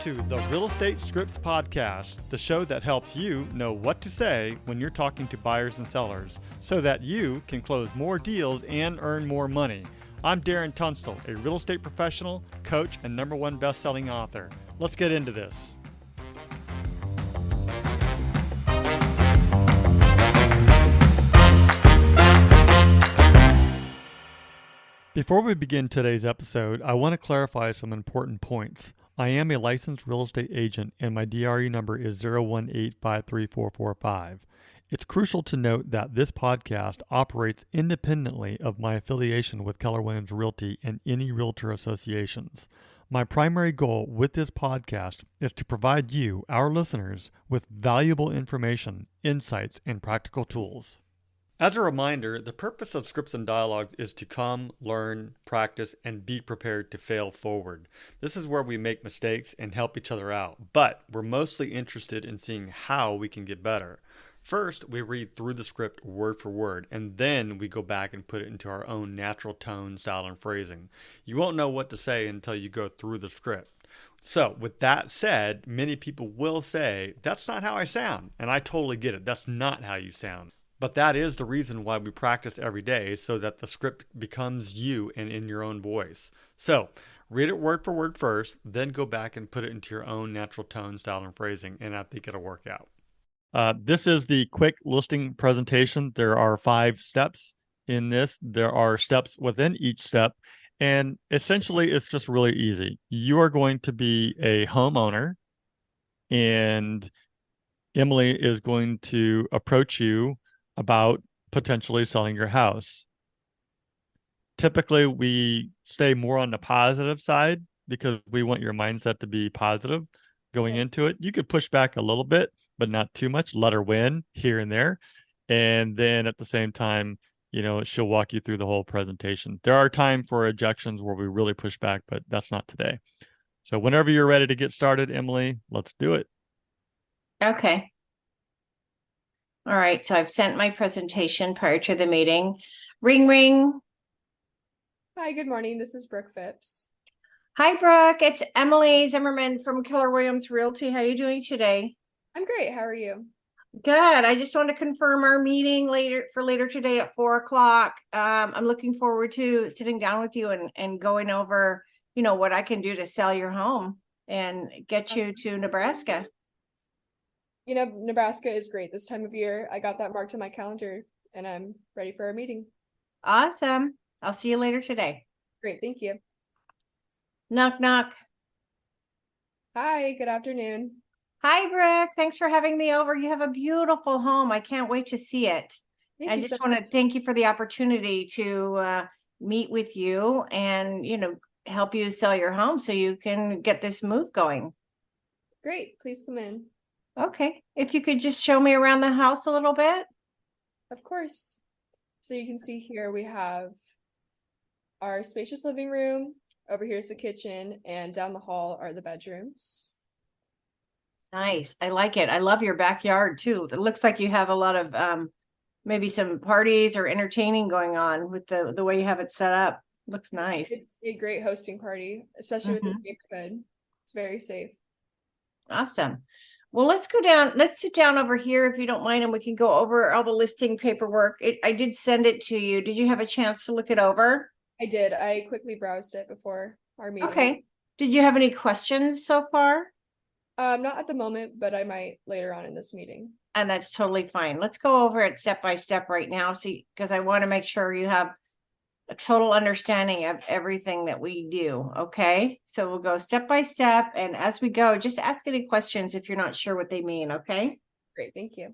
to the Real Estate Scripts Podcast, the show that helps you know what to say when you're talking to buyers and sellers so that you can close more deals and earn more money. I'm Darren Tunstall, a real estate professional, coach, and #1 best-selling author. Let's get into this. Before we begin today's episode, I want to clarify some important points. I am a licensed real estate agent and my DRE number is 018534445. It's crucial to note that this podcast operates independently of my affiliation with Keller Williams Realty and any realtor associations. My primary goal with this podcast is to provide you, our listeners, with valuable information, insights, and practical tools. As a reminder, the purpose of Scripts and Dialogues is to come, learn, practice, and be prepared to fail forward. This is where we make mistakes and help each other out, but we're mostly interested in seeing how we can get better. First, we read through the script word for word, and then we go back and put it into our own natural tone, style, and phrasing. You won't know what to say until you go through the script. So, with that said, many people will say, that's not how I sound, and I totally get it. That's not how you sound. But that is the reason why we practice every day, so that the script becomes you and in your own voice. So, read it word for word first, then go back and put it into your own natural tone, style, and phrasing, and I think it'll work out. This is the quick listing presentation. There are 5 steps in this. There are steps within each step, and essentially it's just really easy. You are going to be a homeowner, and Emily is going to approach you about potentially selling your house. Typically, we stay more on the positive side because we want your mindset to be positive going into it. You could push back a little bit, but not too much. Let her win here and there. And then at the same time, she'll walk you through the whole presentation. There are times for objections where we really push back, but that's not today. So whenever you're ready to get started, Emily, let's do it. Okay. All right, so I've sent my presentation prior to the meeting. Ring, ring. Hi, good morning. This is Brooke Phipps. Hi, Brooke. It's Emily Zimmerman from Keller Williams Realty. How are you doing today? I'm great. How are you? Good. I just want to confirm our meeting later today at 4:00. I'm looking forward to sitting down with you and going over, what I can do to sell your home and get you to Nebraska. Nebraska is great this time of year. I got that marked on my calendar and I'm ready for our meeting. Awesome. I'll see you later today. Great. Thank you. Knock, knock. Hi, good afternoon. Hi, Brooke. Thanks for having me over. You have a beautiful home. I can't wait to see it. I just want to thank you for the opportunity to meet with you and, help you sell your home so you can get this move going. Great. Please come in. Okay. If you could just show me around the house a little bit. Of course. So you can see here we have our spacious living room. Over here is the kitchen, and down the hall are the bedrooms. Nice. I like it. I love your backyard too. It looks like you have a lot of maybe some parties or entertaining going on with the way you have it set up. Looks nice. It's a great hosting party, especially with this neighborhood. It's very safe. Awesome. Well, let's go down. Let's sit down over here if you don't mind, and we can go over all the listing paperwork. I did send it to you. Did you have a chance to look it over? I did. I quickly browsed it before our meeting. Okay. Did you have any questions so far? Not at the moment, but I might later on in this meeting. And that's totally fine. Let's go over it step by step right now. Because I want to make sure you have a total understanding of everything that we do. Okay. So we'll go step by step. And as we go, just ask any questions if you're not sure what they mean. Okay. Great. Thank you.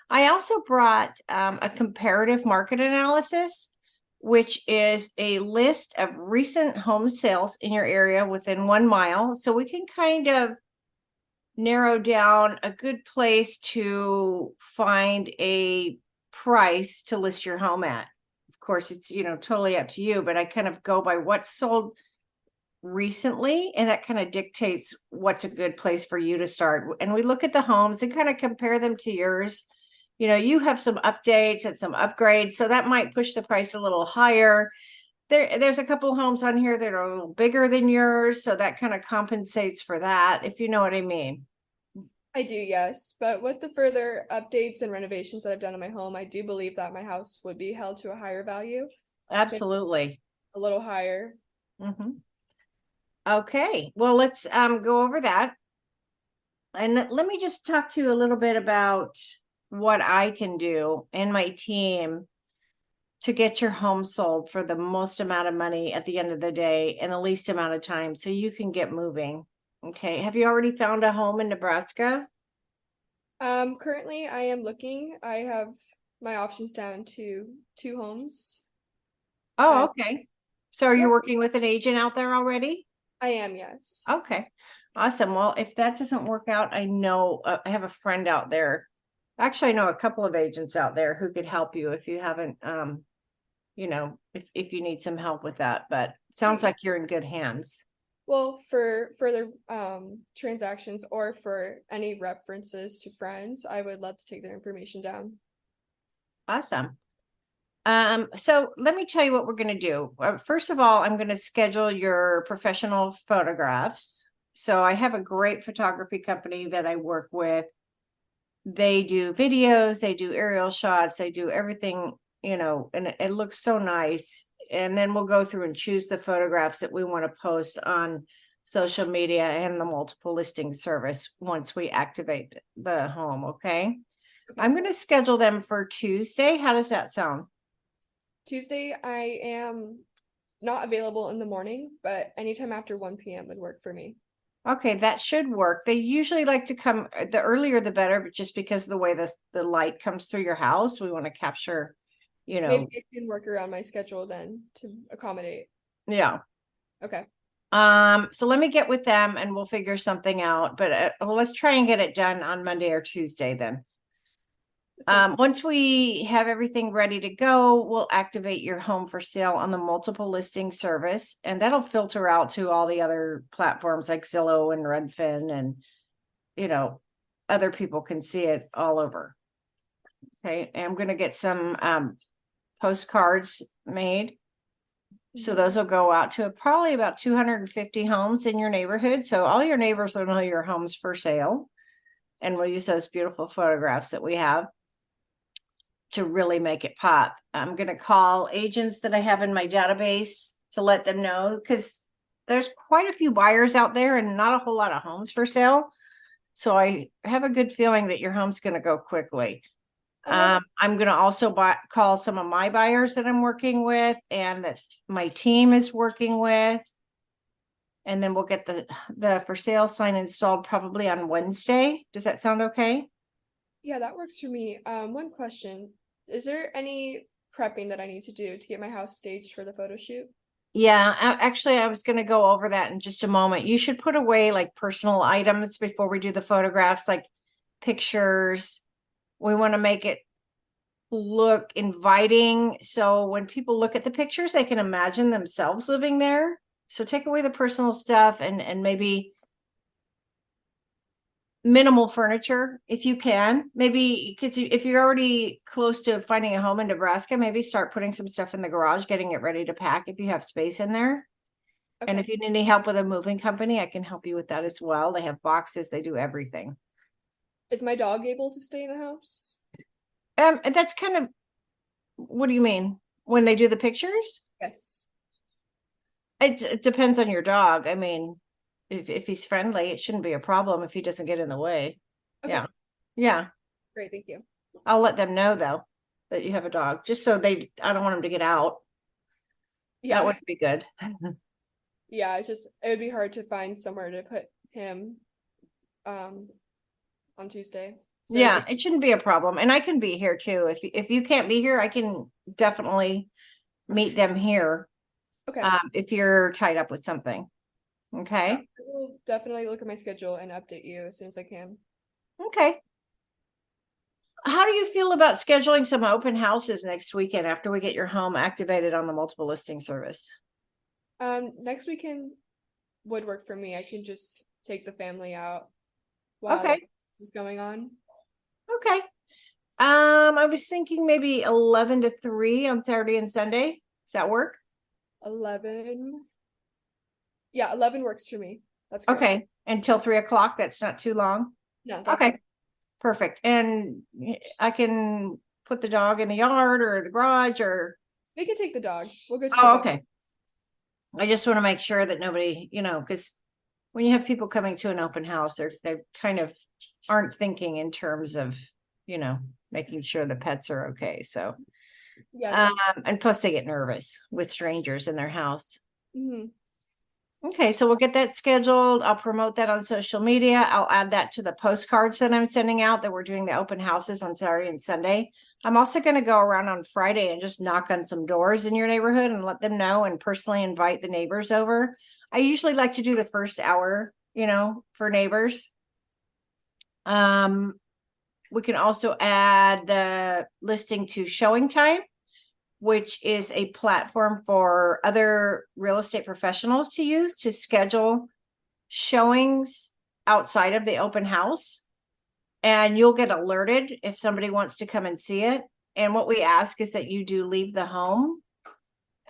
I also brought a comparative market analysis, which is a list of recent home sales in your area within 1 mile. So we can kind of narrow down a good place to find a price to list your home at. Of course, it's, totally up to you, but I kind of go by what's sold recently, and that kind of dictates what's a good place for you to start. And we look at the homes and kind of compare them to yours. You have some updates and some upgrades, so that might push the price a little higher. There's a couple homes on here that are a little bigger than yours, so that kind of compensates for that, if you know what I mean. I do, yes. But with the further updates and renovations that I've done in my home, I do believe that my house would be held to a higher value, Absolutely. a little higher. Mm-hmm. Okay, well, let's go over that. And let me just talk to you a little bit about what I can do and my team to get your home sold for the most amount of money at the end of the day and the least amount of time so you can get moving. Okay. Have you already found a home in Nebraska? Currently I am looking. I have my options down to 2 homes. Oh, And okay. So are you yep, working with an agent out there already? I am, yes. Okay. Awesome. Well, if that doesn't work out, I know I have a friend out there. Actually, I know a couple of agents out there who could help you if you haven't if you need some help with that, but sounds like you're in good hands. Well, for further transactions or for any references to friends, I would love to take their information down. Awesome. So let me tell you what we're going to do. First of all, I'm going to schedule your professional photographs. So I have a great photography company that I work with. They do videos, they do aerial shots, they do everything, and it looks so nice. And then we'll go through and choose the photographs that we want to post on social media and the multiple listing service once we activate the home. Okay. I'm going to schedule them for Tuesday. How does that sound? Tuesday, I am not available in the morning, but anytime after 1 p.m. would work for me. Okay, that should work. They usually like to come the earlier the better, but just because of the way the light comes through your house, we want to capture, Maybe it can work around my schedule then to accommodate. yeah. Okay. So let me get with them and we'll figure something out. But well, let's try and get it done on Monday or Tuesday then. Once we have everything ready to go, we'll activate your home for sale on the multiple listing service, and that'll filter out to all the other platforms like Zillow and Redfin, and other people can see it all over. Okay, and I'm going to get some postcards made. So those will go out to probably about 250 homes in your neighborhood. So all your neighbors will know your home's for sale. And we'll use those beautiful photographs that we have to really make it pop. I'm going to call agents that I have in my database to let them know, because there's quite a few buyers out there and not a whole lot of homes for sale. So I have a good feeling that your home's going to go quickly. I'm going to also call some of my buyers that I'm working with and that my team is working with. And then we'll get the for sale sign installed probably on Wednesday. Does that sound okay? Yeah, that works for me. One question. Is there any prepping that I need to do to get my house staged for the photo shoot? Yeah, actually, I was going to go over that in just a moment. You should put away like personal items before we do the photographs, like pictures. We want to make it look inviting. So when people look at the pictures, they can imagine themselves living there. So take away the personal stuff and maybe minimal furniture if you can. Maybe because if you're already close to finding a home in Nebraska, maybe start putting some stuff in the garage, getting it ready to pack if you have space in there. Okay. And if you need any help with a moving company, I can help you with that as well. They have boxes, they do everything. Is my dog able to stay in the house? And that's kind of, what do you mean? When they do the pictures? Yes. It depends on your dog. I mean, if he's friendly, it shouldn't be a problem if he doesn't get in the way. Okay. Yeah. Yeah. Great, thank you. I'll let them know though that you have a dog, just so I don't want him to get out. That Yeah. wouldn't be good. Yeah, it would be hard to find somewhere to put him on Tuesday. So Yeah, it shouldn't be a problem. And I can be here too. If you can't be here, I can definitely meet them here. Okay. If you're tied up with something. Okay. I will definitely look at my schedule and update you as soon as I can. Okay. How do you feel about scheduling some open houses next weekend after we get your home activated on the multiple listing service? Next weekend would work for me. I can just take the family out while Okay. this is going on. Okay. I was thinking maybe 11 to 3 on Saturday and Sunday. Does that work? 11. Yeah, 11 works for me. That's great. Okay, until 3 o'clock. That's not too long. No, that's Okay, perfect. And I can put the dog in the yard or the garage or. We can take the dog. We'll go to the Oh, dog. okay. I just want to make sure that nobody, because when you have people coming to an open house, they kind of aren't thinking in terms of, making sure the pets are okay. So, Yeah. and plus they get nervous with strangers in their house. Hmm. Okay, so we'll get that scheduled. I'll promote that on social media. I'll add that to the postcards that I'm sending out that we're doing the open houses on Saturday and Sunday. I'm also going to go around on Friday and just knock on some doors in your neighborhood and let them know and personally invite the neighbors over. I usually like to do the first hour, for neighbors. We can also add the listing to Showing Time, which is a platform for other real estate professionals to use to schedule showings outside of the open house. And you'll get alerted if somebody wants to come and see it. And what we ask is that you do leave the home,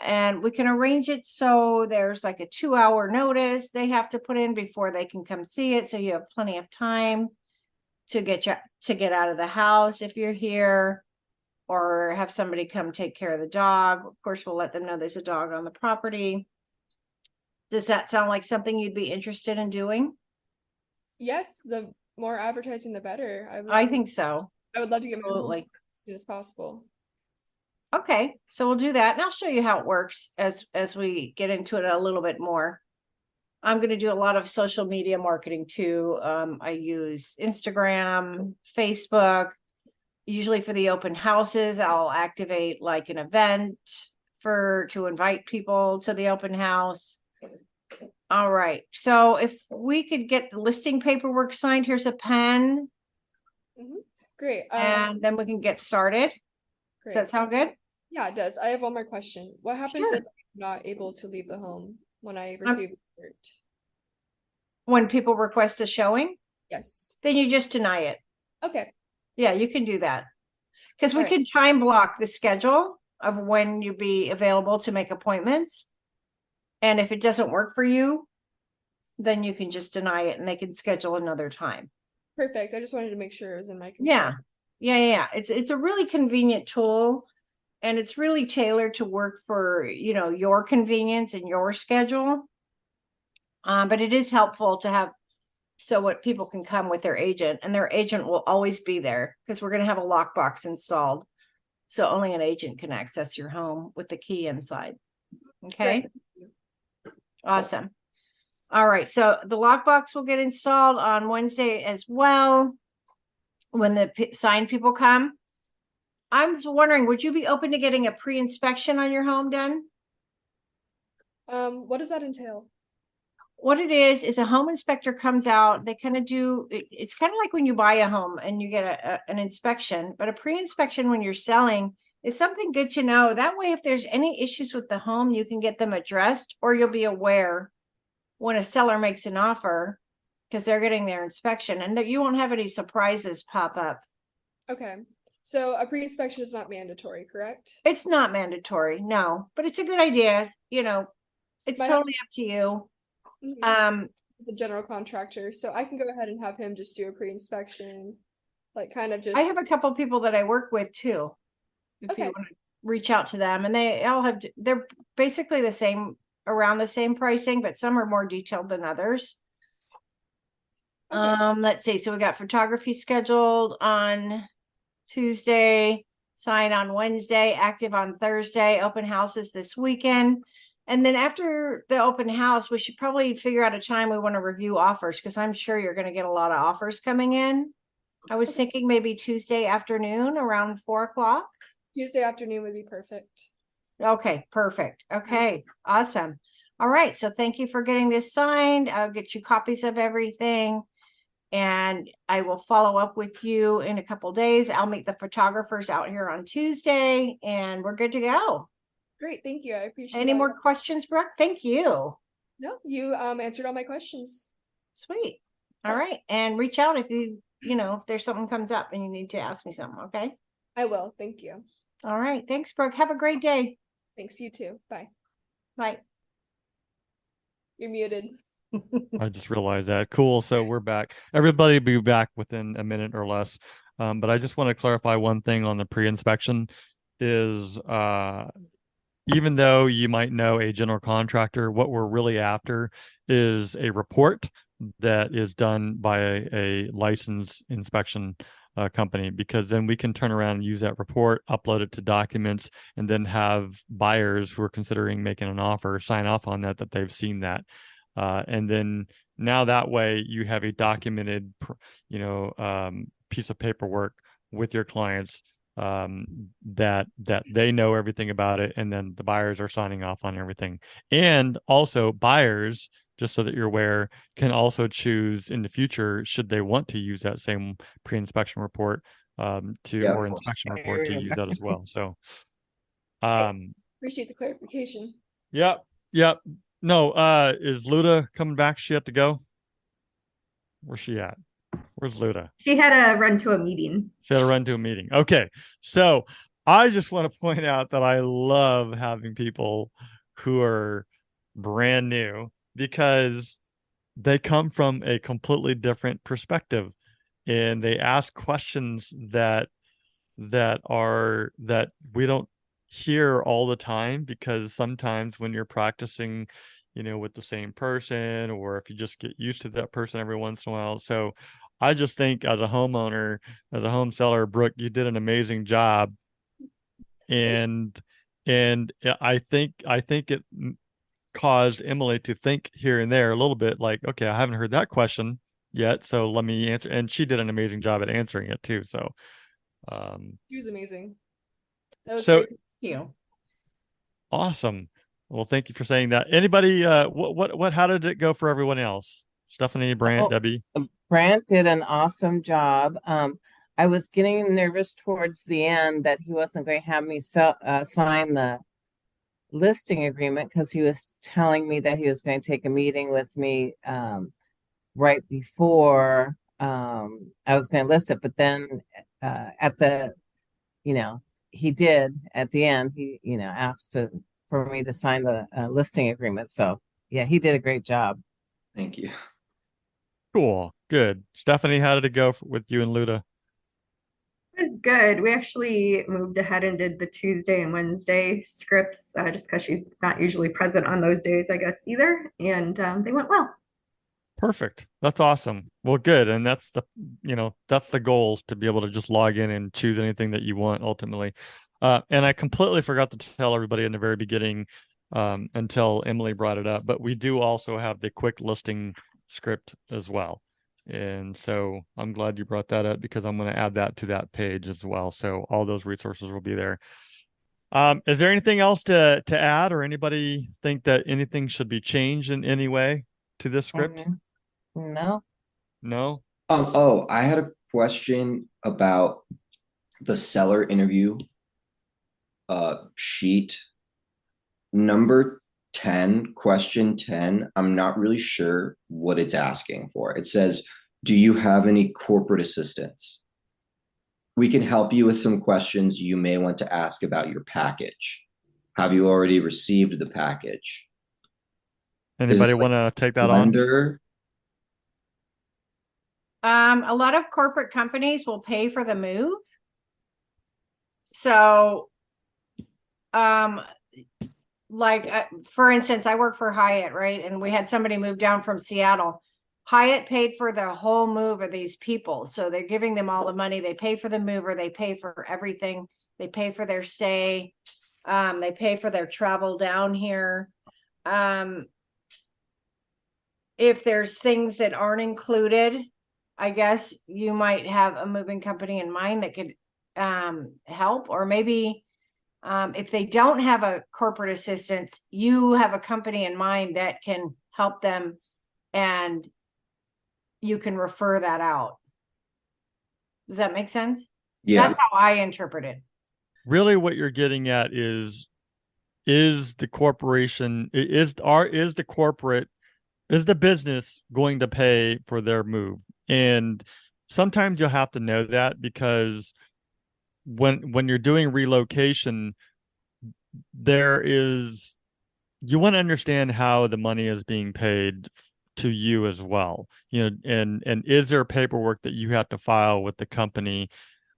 and we can arrange it so there's like a 2-hour notice they have to put in before they can come see it. So you have plenty of time to get out of the house if you're here, or have somebody come take care of the dog. Of course, we'll let them know there's a dog on the property. Does that sound like something you'd be interested in doing? Yes, the more advertising, the better. I think so. I would love to get my home Absolutely. as soon as possible. Okay, so we'll do that, and I'll show you how it works as we get into it a little bit more. I'm going to do a lot of social media marketing too. I use Instagram, Facebook. Usually for the open houses, I'll activate like an event to invite people to the open house. All right. So if we could get the listing paperwork signed, here's a pen. Great. And then we can get started. Great. Does that sound good? Yeah, it does. I have one more question. What happens Sure. if I'm not able to leave the home when I receive the alert? When people request a showing? Yes. Then you just deny it. Okay. Yeah, you can do that. Because we All right. can time block the schedule of when you'd be available to make appointments. And if it doesn't work for you, then you can just deny it and they can schedule another time. Perfect. I just wanted to make sure it was in my control. Yeah. It's a really convenient tool, and it's really tailored to work for, your convenience and your schedule. But it is helpful to have so what people can come with their agent, and their agent will always be there because we're going to have a lockbox installed. So only an agent can access your home with the key inside. Okay. Great. Awesome. All right. So the lockbox will get installed on Wednesday as well when the signed people come. I'm just wondering, would you be open to getting a pre-inspection on your home done? What does that entail? What it is a home inspector comes out. They kind of do, it's kind of like when you buy a home and you get an inspection, but a pre-inspection when you're selling is something good to know. That way, if there's any issues with the home, you can get them addressed, or you'll be aware when a seller makes an offer because they're getting their inspection, and that you won't have any surprises pop up. Okay. So a pre-inspection is not mandatory, correct? It's not mandatory, no, but it's a good idea. It's totally up to you. As a general contractor, so I can go ahead and have him just do a pre-inspection, like kind of just. I have a couple people that I work with too. If you want to reach out to them, and they're basically the same, around the same pricing, but some are more detailed than others. Let's see. So we got photography scheduled on Tuesday, sign on Wednesday, active on Thursday, open houses this weekend. And then after the open house, we should probably figure out a time we want to review offers, because I'm sure you're going to get a lot of offers coming in. I was thinking maybe Tuesday afternoon around 4 o'clock. Tuesday afternoon would be perfect. Okay, perfect. Okay, awesome. All right. So thank you for getting this signed. I'll get you copies of everything, and I will follow up with you in a couple days. I'll meet the photographers out here on Tuesday, and we're good to go. Great, thank you. I appreciate it. Any more questions, Brooke? Thank you. No, you answered all my questions. Sweet. All right. And reach out if if there's something comes up and you need to ask me something, okay? I will. Thank you. All right. Thanks, Brooke. Have a great day. Thanks, you too. Bye. Right. You're muted. I just realized that. Cool. So we're back. Everybody will be back within a minute or less. But I just want to clarify one thing on the pre-inspection is even though you might know a general contractor, what we're really after is a report that is done by a licensed inspection company, because then we can turn around and use that report, upload it to documents, and then have buyers who are considering making an offer sign off on that they've seen that. And then now that way you have a documented, piece of paperwork with your clients, that they know everything about it, and then the buyers are signing off on everything. And also buyers, just so that you're aware, can also choose in the future, should they want to use that same pre-inspection report, or inspection report, to use that as well. So Appreciate the clarification. yep. No, is Luda coming back? She had to go? Where's she at? Where's Luda? She had to run to a meeting. She had to run to a meeting. Okay. So I just want to point out that I love having people who are brand new, because they come from a completely different perspective and they ask questions that we don't hear all the time, because sometimes when you're practicing, with the same person, or if you just get used to that person every once in a while. So I just think, as a homeowner, as a home seller, Brooke, you did an amazing job. And I think it caused Emily to think here and there a little bit, like, okay, I haven't heard that question yet, so let me answer. And she did an amazing job at answering it too. So She was amazing. That was so great. Thank you. awesome. Well, thank you for saying that. Anybody, how did it go for everyone else? Stephanie, Brant, Debbie? Brant did an awesome job. I was getting nervous towards the end that he wasn't going to have me sign the listing agreement, because he was telling me that he was going to take a meeting with me right before I was going to list it. But then he did at the end. He asked for me to sign the listing agreement. So yeah, he did a great job. Thank you. Cool. Good. Stephanie, how did it go with you and Luda? It was good. We actually moved ahead and did the Tuesday and Wednesday scripts, just because she's not usually present on those days, I guess, either. And they went well. Perfect. That's awesome. Well, good. And that's the goal, to be able to just log in and choose anything that you want ultimately. And I completely forgot to tell everybody in the very beginning, until Emily brought it up, but we do also have the quick listing script as well. And so I'm glad you brought that up, because I'm going to add that to that page as well. So all those resources will be there. Is there anything else to add, or anybody think that anything should be changed in any way to this script? No. No? I had a question about the seller interview sheet. Number 10, question 10. I'm not really sure what it's asking for. It says, do you have any corporate assistance? We can help you with some questions you may want to ask about your package. Have you already received the package? Anybody want to take that lender? A lot of corporate companies will pay for the move. So, for instance, I work for Hyatt, right? And we had somebody move down from Seattle. Hyatt paid for the whole move of these people. So they're giving them all the money. They pay for the mover. They pay for everything. They pay for their stay. They pay for their travel down here. If there's things that aren't included, I guess you might have a moving company in mind that could help. Or maybe if they don't have a corporate assistance, you have a company in mind that can help them, and you can refer that out. Does that make sense? Yeah. That's how I interpret it. Really, what you're getting at is the corporation, is the business going to pay for their move? And sometimes you'll have to know that, because when you're doing relocation, there is you want to understand how the money is being paid to you as well. And is there paperwork that you have to file with the company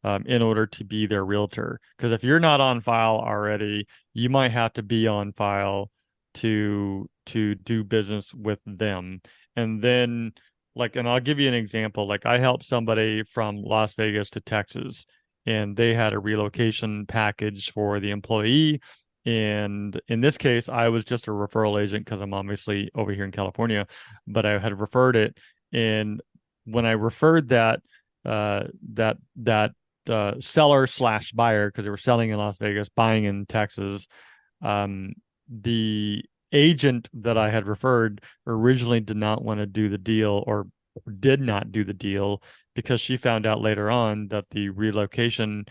in order to be their realtor? Because if you're not on file already, you might have to be on file to do business with them. And then and I'll give you an example. Like I helped somebody from Las Vegas to Texas, and they had a relocation package for the employee. And in this case, I was just a referral agent because I'm obviously over here in California, but I had referred it. And when I referred that seller slash buyer, because they were selling in Las Vegas, buying in Texas, the agent that I had referred originally did not want to do the deal, or did not do the deal, because she found out later on that the relocation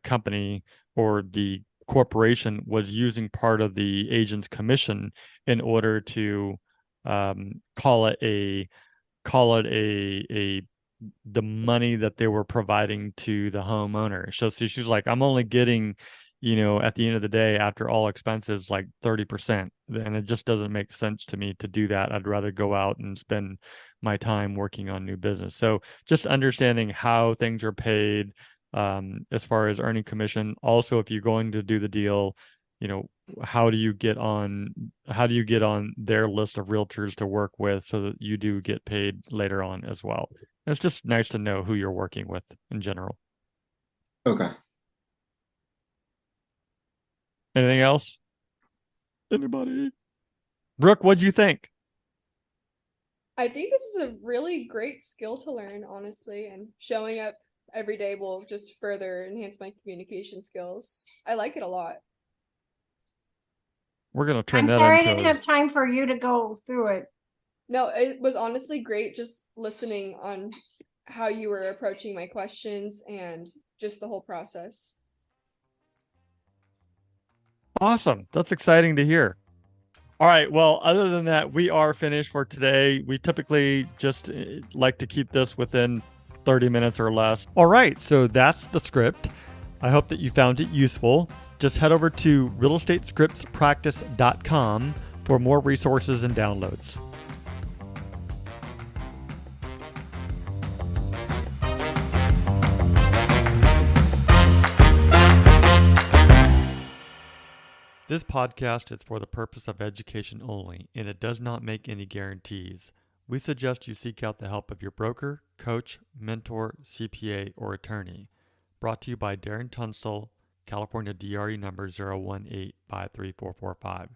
company or the corporation was using part of the agent's commission in order to call it a the money that they were providing to the homeowner. So she's like, I'm only getting, at the end of the day, after all expenses, like 30%. And it just doesn't make sense to me to do that. I'd rather go out and spend my time working on new business. So just understanding how things are paid, as far as earning commission. Also, if you're going to do the deal, how do you get on their list of realtors to work with so that you do get paid later on as well. It's just nice to know who you're working with in general. Okay. Anything else? Anybody? Brooke, what'd you think? I think this is a really great skill to learn, honestly, and showing up every day will just further enhance my communication skills. I like it a lot. We're gonna turn I'm that sorry I into didn't have time for you to go through it. No, it was honestly great just listening on how you were approaching my questions and just the whole process. Awesome. That's exciting to hear. All right. Well, other than that, we are finished for today. We typically just like to keep this within 30 minutes or less. All right. So that's the script. I hope that you found it useful. Just head over to realestatescriptspractice.com for more resources and downloads. This podcast is for the purpose of education only, and it does not make any guarantees. We suggest you seek out the help of your broker, coach, mentor, CPA, or attorney. Brought to you by Darren Tunstall, California DRE number 0185345.